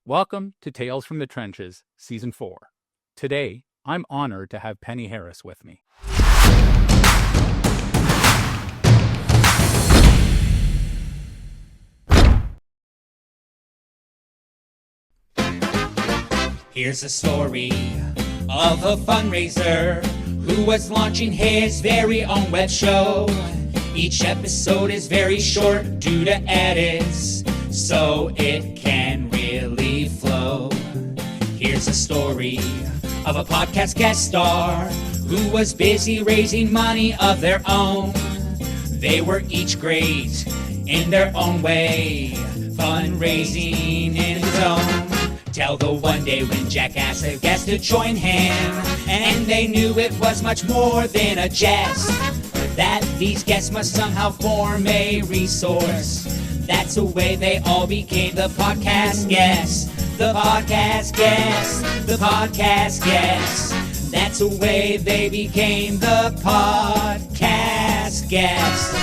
Welcome to Tales from the Trenches, Season 4. Today, I'm honored to have Penny Harris with me. Here's a story of a fundraiser who was launching his very own web show. Each episode is very short due to edits, so it can really flow. Here's a story of a podcast guest star who was busy raising money of their own. They were each great in their own way, fundraising in the zone. Till the one day when Jack asked a guest to join him, and they knew it was much more than a jest, that these guests must somehow form a resource. That's the way they all became the podcast guests. The podcast guests. The podcast guests. That's the way they became the podcast guests.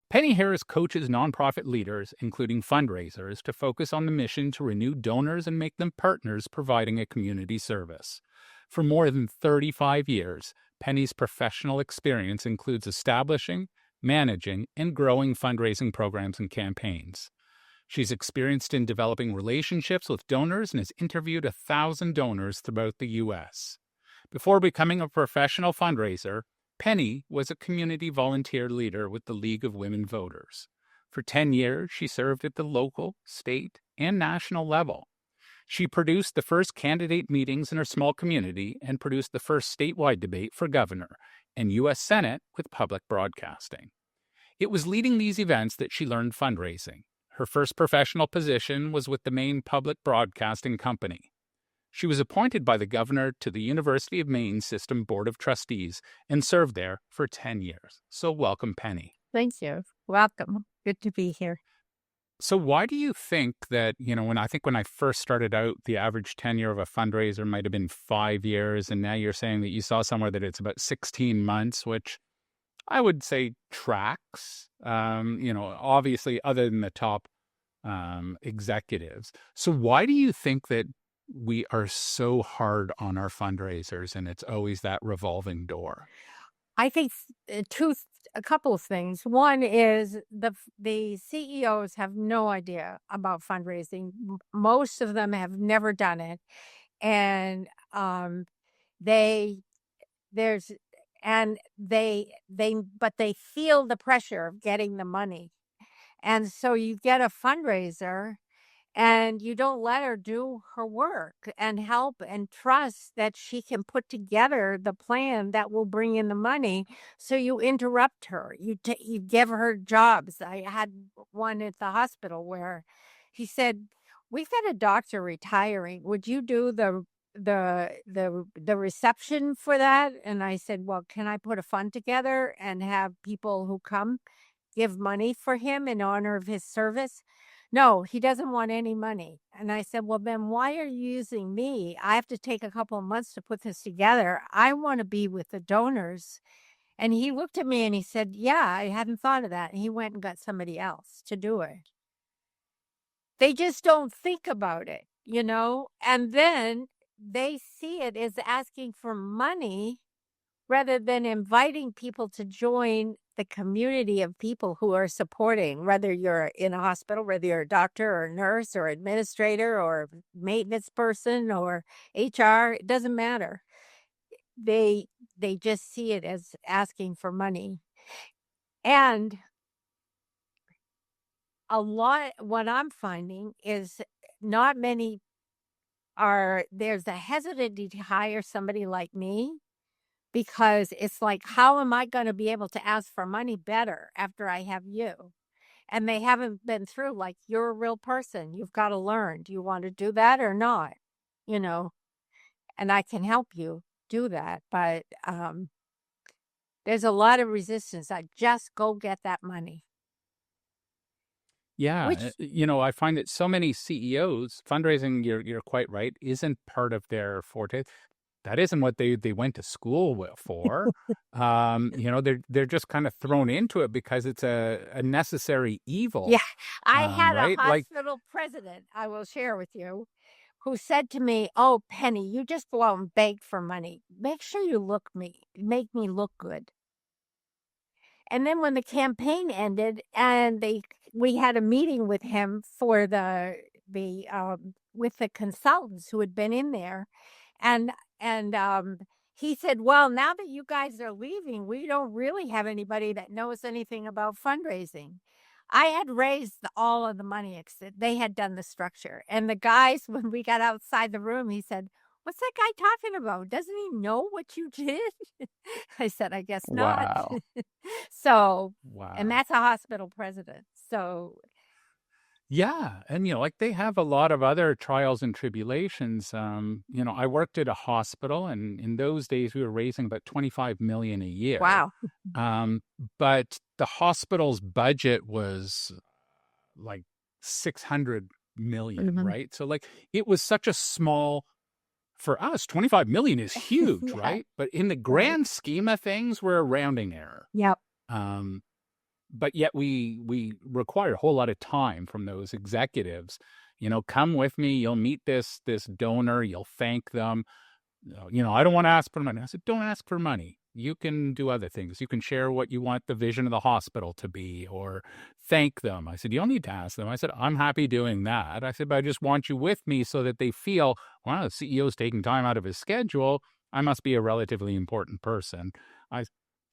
Penny Harris coaches nonprofit leaders, including fundraisers, to focus on the mission to renew donors and make them partners providing a community service. For more than 35 years, Penny's professional experience includes establishing, managing, and growing fundraising programs and campaigns. She's experienced in developing relationships with donors and has interviewed 1,000 donors throughout the U.S. Before becoming a professional fundraiser, Penny was a community volunteer leader with the League of Women Voters. For 10 years, she served at the local, state, and national level. She produced the first candidate meetings in her small community and produced the first statewide debate for governor and U.S. Senate with public broadcasting. It was leading these events that she learned fundraising. Her first professional position was with the Maine Public Broadcasting Company. She was appointed by the governor to the University of Maine System Board of Trustees and served there for 10 years. So welcome, Penny. Thank you. Welcome. Good to be here. So why do you think that, when I first started out, the average tenure of a fundraiser might have been 5 years, and now you're saying that you saw somewhere that it's about 16 months, which I would say tracks, obviously other than the top executives. So why do you think that we are so hard on our fundraisers and it's always that revolving door? I think a couple of things. One is the CEOs have no idea about fundraising. Most of them have never done it, and they feel the pressure of getting the money, and so you get a fundraiser. And you don't let her do her work and help and trust that she can put together the plan that will bring in the money. So you interrupt her. You give her jobs. I had one at the hospital where he said, "We've got a doctor retiring. Would you do the reception for that?" And I said, "Well, can I put a fund together and have people who come give money for him in honor of his service?" "No, he doesn't want any money." And I said, "Well, then why are you using me? I have to take a couple of months to put this together. I want to be with the donors." And he looked at me and he said, "Yeah, I hadn't thought of that." And he went and got somebody else to do it. They just don't think about it, and then they see it as asking for money rather than inviting people to join the community of people who are supporting, whether you're in a hospital, whether you're a doctor or a nurse or administrator or maintenance person or HR, it doesn't matter. They just see it as asking for money. And what I'm finding is not many there's a hesitancy to hire somebody like me, because it's like, how am I going to be able to ask for money better after I have you? And they haven't been through, like, you're a real person. You've got to learn. Do you want to do that or not? And I can help you do that. But there's a lot of resistance. I just go get that money. Yeah, I find that so many CEOs, fundraising, you're quite right, isn't part of their forte. that isn't what they went to school for. They're just kind of thrown into it because it's a necessary evil. Yeah, I had a Right? Like, hospital president, I will share with you, who said to me, "Oh, Penny, you just go out and beg for money. Make sure you make me look good." And then when the campaign ended and we had a meeting with him for with the consultants who had been in there, and he said, "Well, now that you guys are leaving, we don't really have anybody that knows anything about fundraising." I had raised all of the money, except they had done the structure. And the guys, when we got outside the room, he said, "What's that guy talking about? Doesn't he know what you did?" I said, "I guess not." wow. So, and Wow. that's a hospital president. So, Yeah, and, like, they have a lot of other trials and tribulations. I worked at a hospital, and in those days, we were raising about 25 million a year. wow. Um, but the hospital's budget was like 600 million, Mhm. right? So, like, it was such a small for us, 25 million is huge, Yeah, right? But in the right. grand scheme of things, we're a rounding error. Yep. Um, but yet we require a whole lot of time from those executives. Come with me, you'll meet this donor, you'll thank them. I don't want to ask for money. I said, don't ask for money. You can do other things. You can share what you want the vision of the hospital to be, or thank them. I said, you don't need to ask them. I said, I'm happy doing that. I said, but I just want you with me so that they feel, wow, the CEO's taking time out of his schedule. I must be a relatively important person. I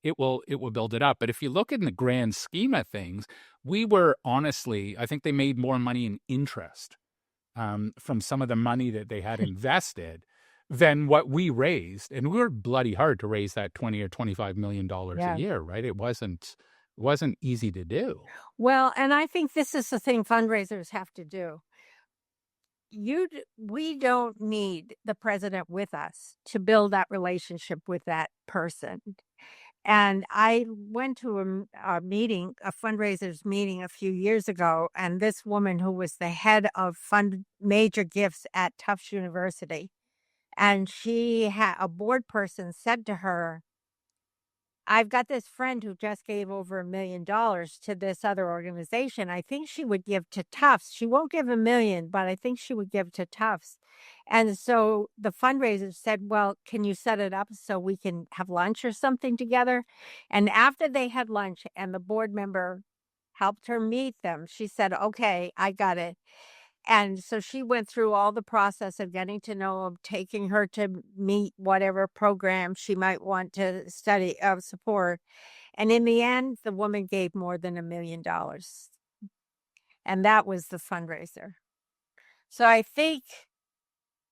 it will build it up. But if you look in the grand scheme of things, we were honestly, I think they made more money in interest from some of the money that they had invested than what we raised. And we were bloody hard to raise that 20 or $25 million a Yeah. year, right? It wasn't easy to do. Well, and I think this is the thing fundraisers have to do. We don't need the president with us to build that relationship with that person. And I went to a meeting, a fundraisers meeting a few years ago, and this woman who was the head of fund major gifts at Tufts University, and she had a board person said to her, "I've got this friend who just gave over $1 million to this other organization. I think she would give to Tufts. She won't give 1 million, but I think she would give to Tufts." And so the fundraiser said, "Well, can you set it up so we can have lunch or something together?" And after they had lunch and the board member helped her meet them, she said, "Okay, I got it." And so she went through all the process of getting to know him, taking her to meet whatever program she might want to study support. And in the end, the woman gave more than $1 million. And that was the fundraiser. So I think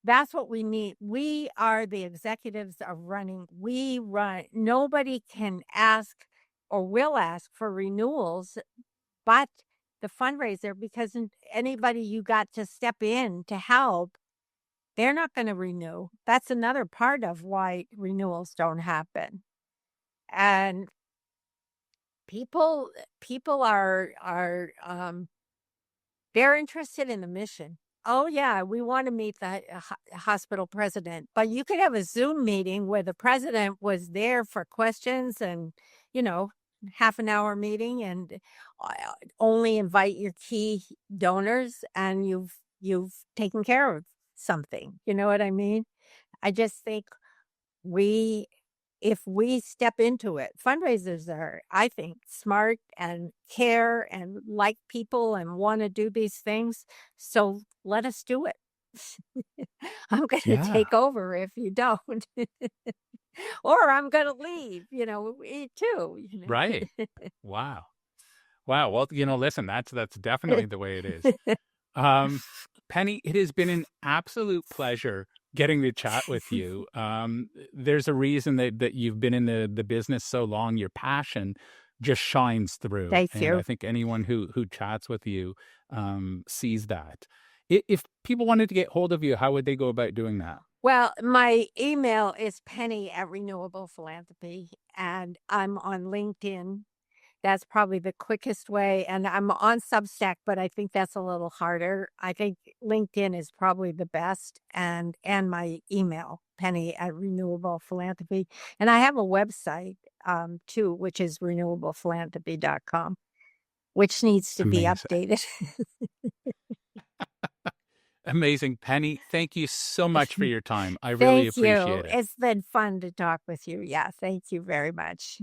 that's what we need. We are the executives of running. We run. Nobody can ask or will ask for renewals but the fundraiser, because anybody you got to step in to help, they're not going to renew. That's another part of why renewals don't happen. And people are they're interested in the mission. Oh yeah, we want to meet the hospital president, but you could have a Zoom meeting where the president was there for questions and, you know, half an hour meeting, and uh, only invite your key donors, and you've taken care of something. You know what I mean? I just think we if we step into it, fundraisers are, I think, smart and care and like people and want to do these things. So let us do it. I'm going to Yeah. take over if you don't, or I'm going to leave, too, Right. Wow. Wow. Well, listen, that's definitely the way it is. Um, Penny, it has been an absolute pleasure getting to chat with you. There's a reason that you've been in the business so long. Your passion just shines through, Thank and I you. think anyone who chats with you sees that. If people wanted to get hold of you, how would they go about doing that? Well, my email is Penny at Renewable Philanthropy, and I'm on LinkedIn. That's probably the quickest way, and I'm on Substack, but I think that's a little harder. I think LinkedIn is probably the best, and my email. Penny at Renewable Philanthropy. And I have a website too, which is renewablephilanthropy.com, which needs to be Amazing. updated. Amazing. Penny, thank you so much for your time. I really Thank you. appreciate it. It's been fun to talk with you. Yeah, thank you very much.